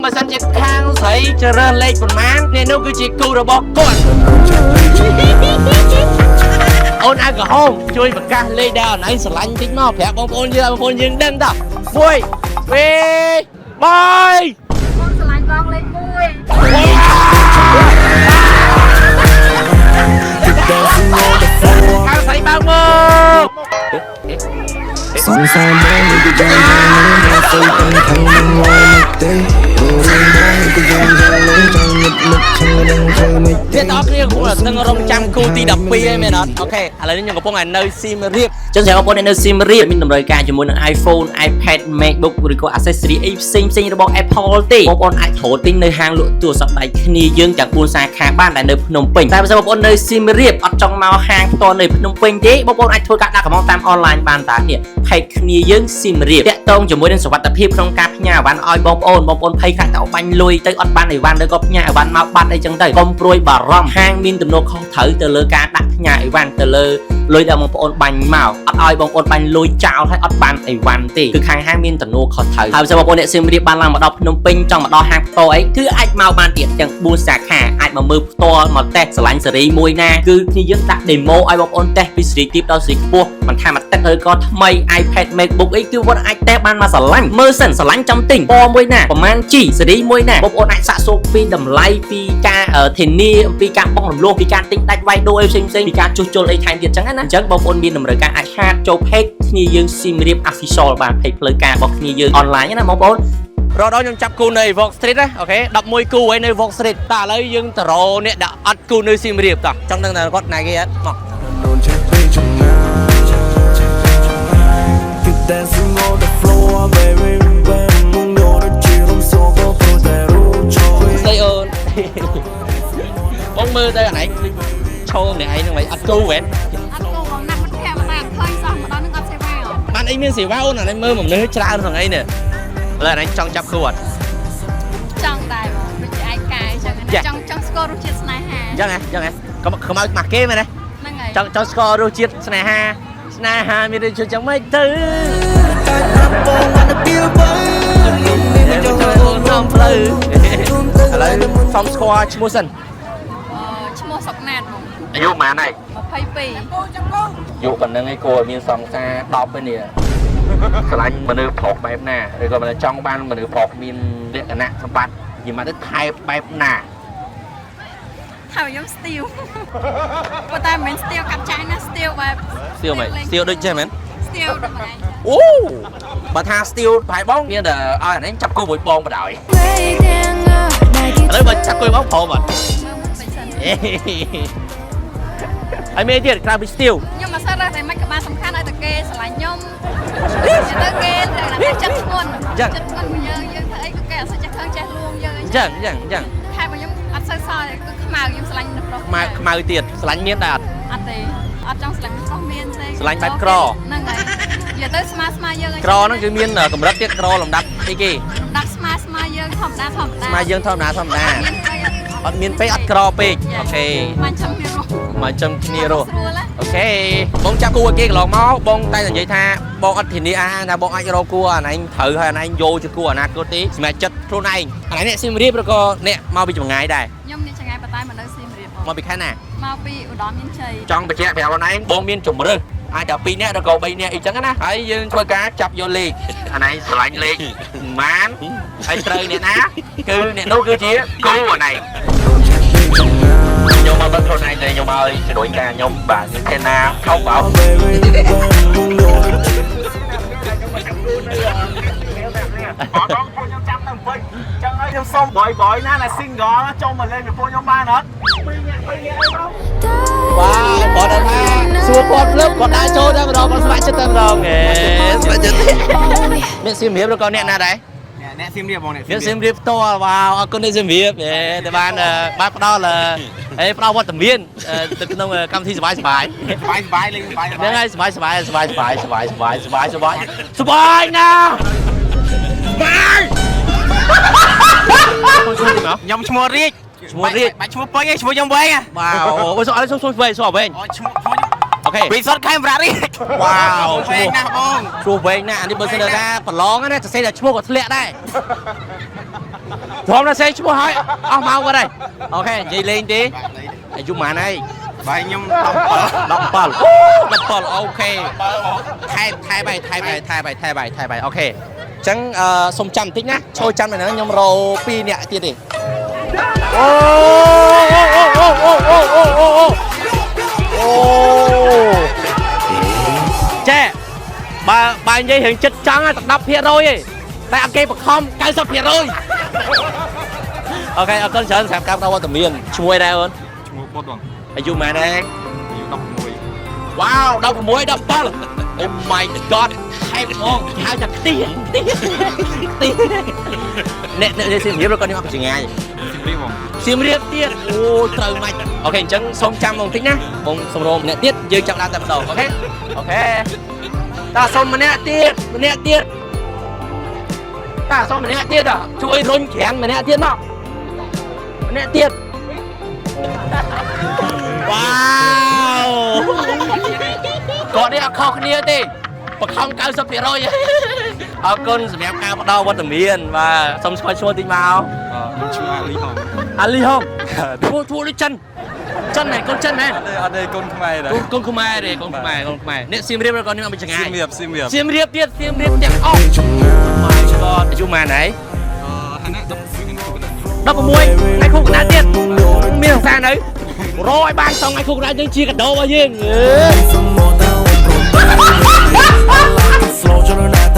បើសិនជាខាងស្រីចរើសលេខប៉ុន្មាននេះនោះគឺជាគូរបស់គាត់អូនអាក្រហមជួយប្រកាសលេខដែលអូនឯងស្រឡាញ់តិចមកប្រាប់បងប្អូនយើងដឹងតោះ1 2 3បងស្រឡាញ់បងលេខ1ខាងស្រីបើកមក សងសាមងនេះគឺយ៉ាងយ៉ាងទៅទាំងខាងនឹងមកទេរឿងមកគឺយ៉ាងយ៉ាងចង់នឹកឈឺនឹងធ្វើមិនទេអ្នកនរគ្នាគួរតែនឹងរងចាំគូទី12ហើយមែនអត់អូខេឥឡូវនេះខ្ញុំកំពុងតែនៅសៀមរាបចឹងសម្រាប់បងប្អូននៅសៀមរាបមានតម្រូវការជាមួយនឹង iPhone iPad MacBook ឬក៏ accessory អីផ្សេងរបស់ Apple ទេបងប្អូនអាចត្រូវទិញនៅហាងលក់ទូរស័ព្ទដៃគ្នាយើងទាំង4សាខាបានដែលនៅភ្នំពេញតែបើសិនបងប្អូននៅសៀមរាបអត់ចង់មកហាងផ្ទាល់នៅភ្នំពេញទេបងប្អូនអាចធ្វើការដាក់កម្មតាមអនឡាញបានតានេះផេកគ្នាយើងសៀមរាបតាក់ទងជាមួយនឹងសុវត្ថិភាពក្នុងការផ្ញើអីវ៉ាន់ឲ្យបងប្អូនភ័យខ្លាចទៅបាញ់លុយទៅអត់បានអីវ៉ាន់ឬក៏ផ្ញើអីវ៉ាន់មកបាត់អីចឹងទៅកុំព្រួយបារម្ភហាងមានទំនួលខុសត្រូវទៅលើការដាក់ផ្ញើអីវ៉ាន់ទៅលើលុយដែលបងប្អូនបាញ់មកអត់ឲ្យបងប្អូនបាញ់លុយចោលហើយអត់បានអីវ៉ាន់ទេគឺខាងហាងមានទំនួលខុសត្រូវហើយបើបងប្អូនអ្នកសៀមរាបបានឡើងមកដល់ភ្នំពេញចង់មកដល់ហាងផ្ទាល់អីគឺអាចមកបានទៀតទាំង4សាខាអាចមកមើលផ្ទាល់មកតេស្តស្រឡាញ់សេរីមួយណាគឺគ្នាយើងដាក់ demo ឲ្យបងប្អូនតេស្តពីសេរីទាបដល់សេរីខ្ពស់មិនថាមកទឹកឬក៏ថ្មី iPad MacBook អីគឺបងអាចតេស្តបានមកស្រឡាញ់មើលសិនស្រឡាញ់ចាំទិញពណ៌មួយណាប្រហែល G សេរីមួយណាបងប្អូនអាចសាកសួរពីតម្លៃពីការធានាអំពីការបង់រំលោះពីការទិញដាច់វាយដូរអីផ្សេងពីការជួសជុលអីថែមទៀតចឹងណាអញ្ចឹងបងប្អូនមានតម្រូវការអាចហាតចូល page គ្នាយើងសៀមរាប official បាន page ផ្លូវការរបស់គ្នាយើង online ណាបងប្អូនរកដល់ខ្ញុំចាប់គូនៅ Vogue Street ណាអូខេ11គូហើយនៅ Vogue Street តើឥឡូវយើងទៅរកអ្នកដែលអត់គូនៅសៀមរាបតោះចង់ដឹងថាគាត់ណាគេអត់មកDancing on the floor, baby. ស្ដីអូនបងមើលទៅអានេះឈោម្នាក់ឯងហ្នឹងមិនអត់គូមែនអត់គោបងណាស់មិនភ័ក្រមកឃើញសោះម្ដងនឹងអត់សេវាបានអីមានសេវាអូនអានេះមើលមនុស្សច្រើនហ្នឹងអីនេះឥឡូវអានេះចង់ចាប់គូអត់ចង់ដែរបងដូចជាឯកាយចឹងចង់ស្គាល់រសជាតិស្នេហាចឹងហ៎កុំខ្មៅខ្មាស់គេមែនទេហ្នឹងហើយចង់ស្គាល់រសជាតិស្នេហាមានរសជាតិចឹងមិនទៅសំផ្លូវឥឡូវសុំស្គាល់ឈ្មោះសិនឈ្មោះសុកណាតបងអាយុប៉ុន្មានហើយ22យុប៉ុណ្្នឹងឯងគួរមានសង្សារ10ឯនេះឆ្លាញ់មនុស្សប្រុសបែបណាឬក៏មិនចង់បានមនុស្សប្រុសមានលក្ខណៈសម្បត្តិនិយាយមកទៅថែបបែបណាថាខ្ញុំស្ទៀវប៉ុន្តែមិនមែនស្ទៀវកាត់ចាញ់ណាស្ទៀវបែបស្ទៀវមិនស្ទៀវដូចចេះមែនស្ទៀវដូចបងអូបើថាស្ទៀវប្រហែលបងមានតែឲ្យអានេះចាប់គូមួយបងបដ ாய் ឥឡូវបើចាប់គូបងព្រមអត់ហើយមានទៀតក្រៅពីស្ទៀវខ្ញុំមកសិនតែមិនក្បាលសំខាន់ឲ្យតែគេស្រឡាញ់ខ្ញុំទៅគេតែចិត្តធ្ងន់ចិត្តធ្ងន់មកយើងធ្វើអីក៏គេអត់សូវចេះខឹងចេះលួងយើងអញ្ចឹងខែរបស់ខ្ញុំអត់សូវសល់គឺខ្មៅខ្ញុំស្រឡាញ់នៅប្រុសខ្មៅទៀតស្រឡាញ់មានដែរអត់ទេអត់ចង់ស្រឡាញ់ប្រុសមានទេស្រឡាញ់បែបក្រហ្នឹងហើយនិយាយទៅស្មើយើងក្រហ្នឹងគឺមានកម្រិតទៀតក្រលំដាប់អីគេដាក់ស្មើយើងធម្មតាស្មើយើងធម្មតាអត់មានពេកអត់ក្រពេកអូខេមកចាំគ្នារស់អូខេបងចាប់គូឲ្យគេកន្លងមកបងតែនិយាយថាបងអត់ធានាថាបងអាចរកគូអាណែងត្រូវហើយអាណែងយកជាគូអនាគតទេសម្រាប់ចិត្តខ្លួនឯងអាណែងអ្នកសៀមរាបឬក៏អ្នកមកពីចម្ងាយដែរខ្ញុំអ្នកចម្ងាយប៉ុន្តែមកនៅសៀមរាបមកពីខេត្តណាមកពីឧត្តរមានជ័យចង់បញ្ជាក់ប្រាប់អូនឯងបងមានជំរឿសអាចតែ2នាក់ឬក៏3នាក់អីចឹងណាហើយយើងធ្វើការចាប់យកលេខអាណែងស្រឡាញ់លេខម៉ានហើយត្រូវអ្នកណាគឺអ្នកនោះគឺជាគូអាណែងខ្ញុំមកដល់ខ្លួនឯងទេខ្ញុំមកជំនួយការខ្ញុំបាទមានគេណាខោបោខ្ញុំចាំទៅពេញចឹងហើយខ្ញុំសុំបយណា single ចូលមកលេងពីពួកខ្ញុំបានអត់វ៉ាបងថាសួរគាត់ភ្លឹបគាត់ដើរចូលតែម្ដងគាត់ស្ម័គ្រចិត្តតែម្ដងស្ម័គ្រចិត្តអ្នកសៀមរាបឬក៏អ្នកណាដែរអ្នកសៀមរាបបងអ្នកសៀមរាបផ្ទាល់វ៉ាវអរគុណអ្នកសៀមរាបតែបានផ្ដល់ផ្ដល់វត្តមានទៅក្នុងកម្មវិធីសប្បាយលេងសប្បាយហ្នឹងហើយសប្បាយណាស់បាយខ្ញុំឈ្មោះរាជបាច់ឈ្មោះពេញឯងឈ្មោះខ្ញុំវែងវ៉ាវអូសអត់ឈ្មោះវែងឈ្មោះអូខេពីសុតខេមរារាជវ៉ាវឈ្មោះណាស់បងឈ្មោះវែងណាស់អានេះបើសិនថាប្រឡងណាសរសេរតែឈ្មោះក៏ធ្លាក់ដែរ พร้อมนะเซ่ชั่วให้เอามากันเลยโอเคยีเล่นดิไอ้จุ่มมาไหน Bài nhung đọc ball ok thay bài ok chẳng xong chăm thích nhá trôi chăm này nó nhom rô pi nhẹ tiệt đi che bà dây hình chất trắng á đập hiện rồi tại ok bậc không cái sập hiện rồi ok con chờ xem cam đâu qua tầm miền chui đây hơnอายุมาแดงว้าวดอกมวยดอกบอลโอ้ my god ให้มองเท้าจะตีเนี่ยซิมเรียบแล้วก็นี่มันเป็นยังไงซิมเรียบเตี้ยโอ้เติมมาโอเคจังสมจำมองทิ้งนะมองสมรมเนี่ยเตี้ยยืนจับดาวแต่มาดอกโอเคตาส้มมันเนี่ยเตี้ยตาส้มมันเนี่ยเตี้ยอ่ะช่วยรุนแขนมันเนี่ยเตี้ยเนาะมันเนี่ยเตี้ยว้าวก่อนนี้เอาข้อគ្នាទេបខំ90%អរគុណសម្រាប់ការផ្ដល់វត្តមានបាទសូមស្គាល់ឈ្មោះតិចមកឈ្មោះអាលីហុងធ្វើដូចចិនមែនកូនចិនមែនអត់ទេកូនខ្មែរដែរកូនខ្មែរនេះសៀមរាបក៏នេះមកចងាយសៀមរាបទៀតទាំងអស់ my god អាយុម៉ានហើយ16ថ្ងៃគូកណ្ដាលទៀតមានសង្សារនៅរយបានសងថ្ងៃគូកណ្ដាលយើងជាកដោរបស់យើង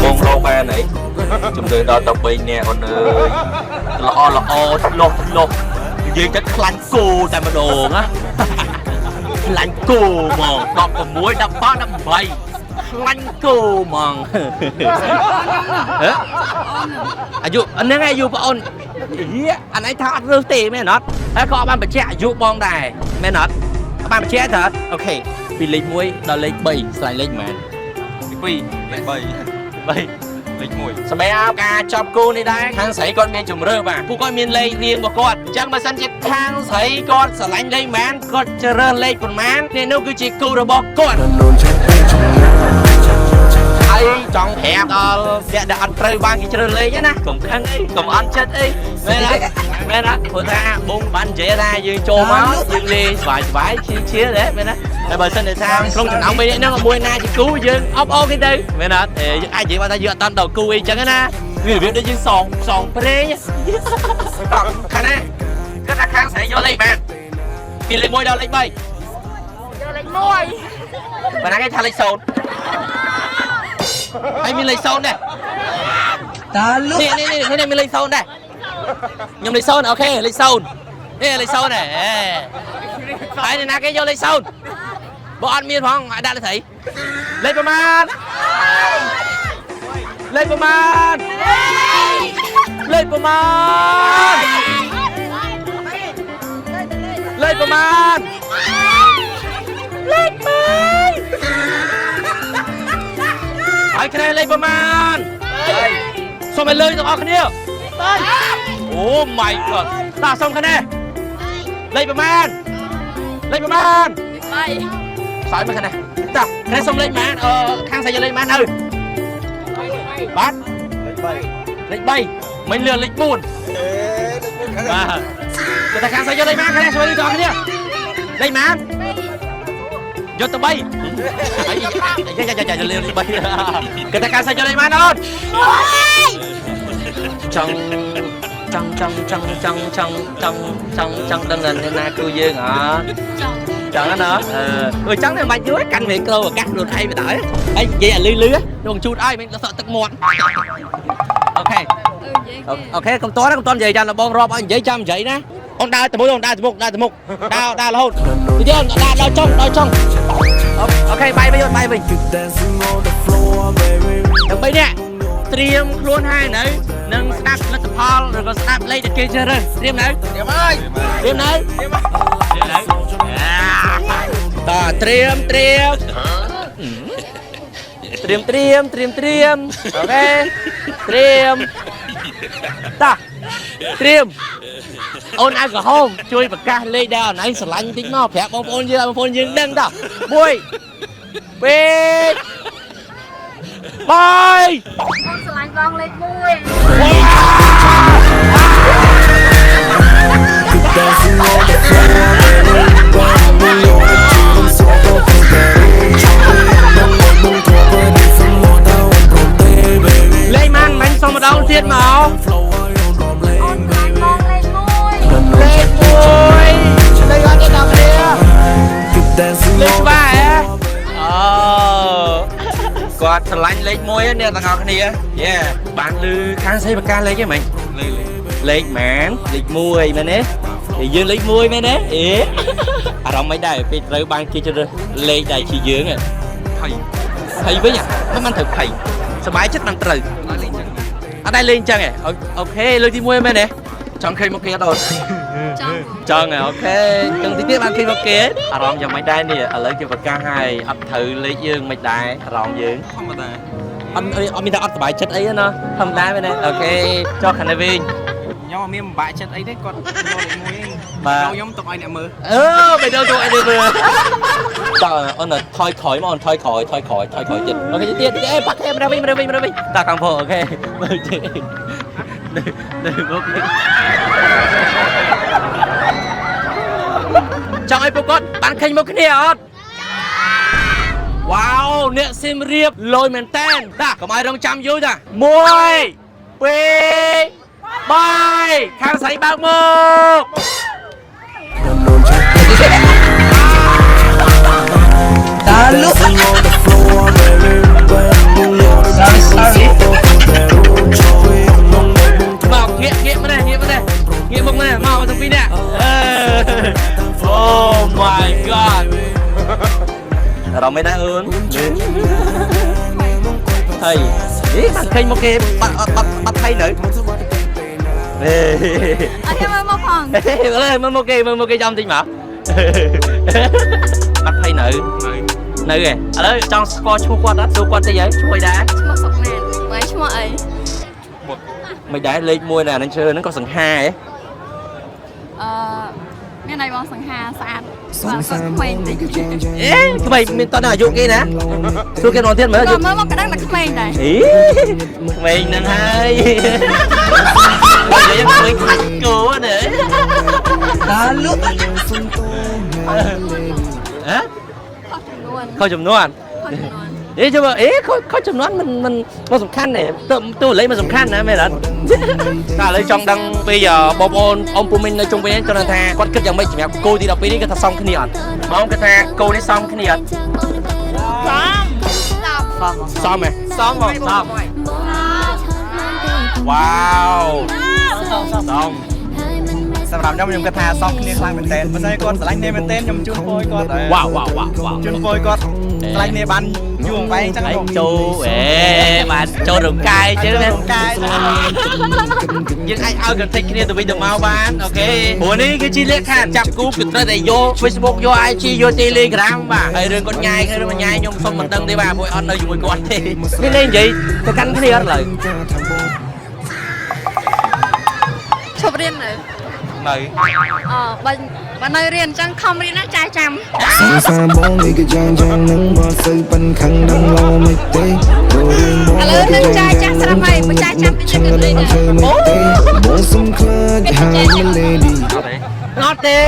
បងរកបានអីជំនឿដល់13នាក់អូនអើយល្អលុះយើងទៅខ្លាញ់គោតែម្ដងណាខ្លាញ់គោហ្មង16 17 18ខ្លាញ់គោហ្មងអាយុហ្នឹងអាយុបងអូនអានេះថាអត់រើសទេមែនអត់ហើយក៏បានបញ្ជាក់អាយុបងដែរមែនអត់បានបញ្ជាក់ទៅអូខេពីលេខ1ដល់លេខ3ស្លាញ់លេខម៉ាន2លេខ3លេខ1សម្រាប់ការចាប់គូនេះដែរខាងស្រីគាត់មានជំរឿបាទពួកគាត់មានលេខរៀងរបស់គាត់អញ្ចឹងបើសិនជាខាងស្រីគាត់ស្រឡាញ់លេខម៉ានគាត់ជ្រើសលេខប៉ុន្មាននេះនោះគឺជាគូរបស់គាត់ហើយចង់ប្រាប់ដល់អ្នកដែលអត់ត្រូវបានគេជ្រើសលេខណាកុំខឹងអីកុំអន់ចិត្តអីមែនណាព្រោះថាបងបាននិយាយថាយើងចូលមកយើងលេងស្វាយឈៀទេមែនណាតែបើសិនតែថាក្នុងចំណោម3នាក់ហ្នឹងមួយណាជាគូយើងអបអូគេទៅមែនអត់យើងអាចនិយាយថាយើងអត់ដល់គូអីចឹងណាវារបៀបដូចយើងសងព្រេងខាងណាគាត់ថាខាងស្រីយកលេខបានពីលេខ1ដល់លេខ3យកលេខ1បើណាគេថាលេខ0ហើយមានលេខ0ដែរតាលុនេះមានលេខ0ដែរខ្ញុំលេខ0អូខេលេខ0នេះលេខ0ដែរហើយអ្នកណាគេយកលេខ0បើអត់មានផងឲ្យដាក់លេខស្អីលេខប្រមាណលេខប្រមាណលេខប្រមាណលេខប្រមាណលេខហើយគ្នាលេខប្រមាណសូមឲ្យលើទាំងអស់គ្នាអូ my god តាសូមគ្នាលេខប្រមាណ3ស្អាតមើលគ្នាតាគ្នាសូមលេខប្រមាណខាងស្រីយកលេខប្រមាណទៅបាទលេខ3មិនលឿនលេខ4បាទតែខាងស្រីយកលេខប្រមាណគ្នាសូមឲ្យទាំងអស់គ្នាលេខប្រមាណយកទៅ3យ៉ាលេខ3គេតែការសាច់យកលេខម៉ានអូនចង់ដឹងណាគូយើងហ៎ចង់ណាចង់តែមិនបាច់យូរកាន់មីក្រូអាកាសខ្លួនឯងទៅហើយហើយនិយាយឲ្យលឺដងជូតឲ្យមិនសក់ទឹកមាត់អូខេកុំតន់និយាយចាំលបងរាប់ឲ្យនិយាយចាំនិយាយណាអូនដើរទៅមុខដើររហូតទៀតអូនដើរចុងអូខេបាយវិញដើម្បីនេះត្រៀមខ្លួនហើយនៅនឹងស្ដាប់លទ្ធផលឬក៏ស្ដាប់លេខដែលគេជ្រើសរើសត្រៀមនៅតត្រៀមអូខេត្រៀមអូនអាល់កុហុលជួយប្រកាសលេខដែលអូនឯងស្រឡាញ់តិចមកប្រាប់បងប្អូនយើងដឹងត1 2 3បងស្រឡាញ់បងលេខ1 ត់ឆ្លាញ់លេខ1នេះទាំងអស់គ្នាយេបានលឺខាងស្អីបកាលេខហ្នឹងមិនលេខម៉ានលេខ1មែនទេយើងលេខ1មែនទេអេអារម្មណ៍មិនដែរពេលត្រូវបានគេជ្រើសលេខដែលជាយើងភ័យវិញមិនត្រូវភ័យសบายចិត្តមិនត្រូវអត់ដែរលេងចឹងហ៎អូខេលើកទី1មែនទេចង់ឃើញមកគេអត់អូនចង់ហ៎អូខេចឹងទីទៀតបានឃើញមកគេអារម្មណ៍យ៉ាងមិនដែរនេះឥឡូវគេប្រកាសឲ្យអត់ត្រូវលេខយើងមិនដែរអារម្មណ៍យើងធម្មតាអត់មានតែអត់សบายចិត្តអីណាធម្មតាមែនទេអូខេចុះខាងនេះវិញខ្ញុំអត់មានបំបាក់ចិត្តអីទេគាត់យកលេខ1ឯងបាទខ្ញុំទុកឲ្យអ្នកមើលបេដងទុកឲ្យអ្នកមើលតើអូនថយក្រោយមកអូនថយក្រោយចិត្តអូខេទៀតអេបាក់គេមកវិញតើខាងផងអូខេមើលជិះនៅមកចង់ឲ្យពួកគាត់បានឃើញមុខគ្នាអត់វ៉ាវអ្នកសៀមរាបលយមែនតែនតាកុំឲ្យរងចាំយូរតា1 2 3ខាងស្រីបើកមុខតាលុកមកងាកមកនេះងាកមុខមកនេះមកទាំងពីរនេះOh my god រំមិនដែរអូនហើយបានឃើញមកគេបាត់ថៃនៅអត់ចាំមើលមកផងមើលមកគេចាំតិចមកបាត់ថៃនៅឯឥឡូវចង់ស្គាល់ឈ្មោះគាត់អត់សួរគាត់តិចហើយឈ្មោះដែរឈ្មោះសុកណានហើយឈ្មោះអីមិនដែរលេខ1ណានឹងជើហ្នឹងក៏សង្ហាហ៎មានន័យបងសង្ហាស្អាតគាត់ក្មេងតិចក្មេងមានតើអាយុគេណាសួរគេនរទៀតមើលមើលមកក្តឹងតែក្មេងដែរក្មេងហ្នឹងហើយយើងក្មេងខាច់គោណាតាលុកខុសចំនួនចាំមើលខុសចំនួនมันសំខាន់ទេតួលេខมันសំខាន់ណាមែនអត់តែឥឡូវចង់ដឹងពីបងប្អូនអ៊ំពូមីងនៅជុំវិញគាត់ថាគាត់គិតយ៉ាងម៉េចសម្រាប់គោទី12នេះគាត់ថាសមគ្នាអត់បងគាត់ថាគោនេះសមគ្នាអត់សមហ៎សមវ៉ាវសមសម្រាប់ខ្ញុំគិតថាសោកគ្នាខ្លាំងមែនតើបើស្អីគាត់ស្រឡាញ់គ្នាមែនតើខ្ញុំជូនពរគាត់វ៉ាវជូនពរគាត់ស្រឡាញ់គ្នាបានយូរអង្វែងចឹងចូលបានចូលរំកាយចឹងណារំកាយយើងអាចឲ្យ contact គ្នាទៅវិញទៅមកបានអូខេព្រោះនេះគឺជាលក្ខខណ្ឌចាប់គូគឺត្រូវតែយក Facebook យក IG យក Telegram បាទហើយរឿងគាត់ញ៉ាយខ្ញុំសុំមិនដឹងទេបាទព្រោះអត់នៅជាមួយគាត់ទេនេះលេងនិយាយទៅកាន់គ្នាអត់ឡើយឈប់រៀននៅបើនៅរៀនអញ្ចឹងខំរៀនណាចាស់ចាំសាបងនេះក៏យ៉ាងនឹងមកសើប៉ិនខឹងដឹងឡមិនទេឥឡូវនឹងចាស់ស្រាប់ហើយបើចាស់ចាំតិចទៀតលេងអូបងសុំខ្លាចហើយ lady អត់ទេ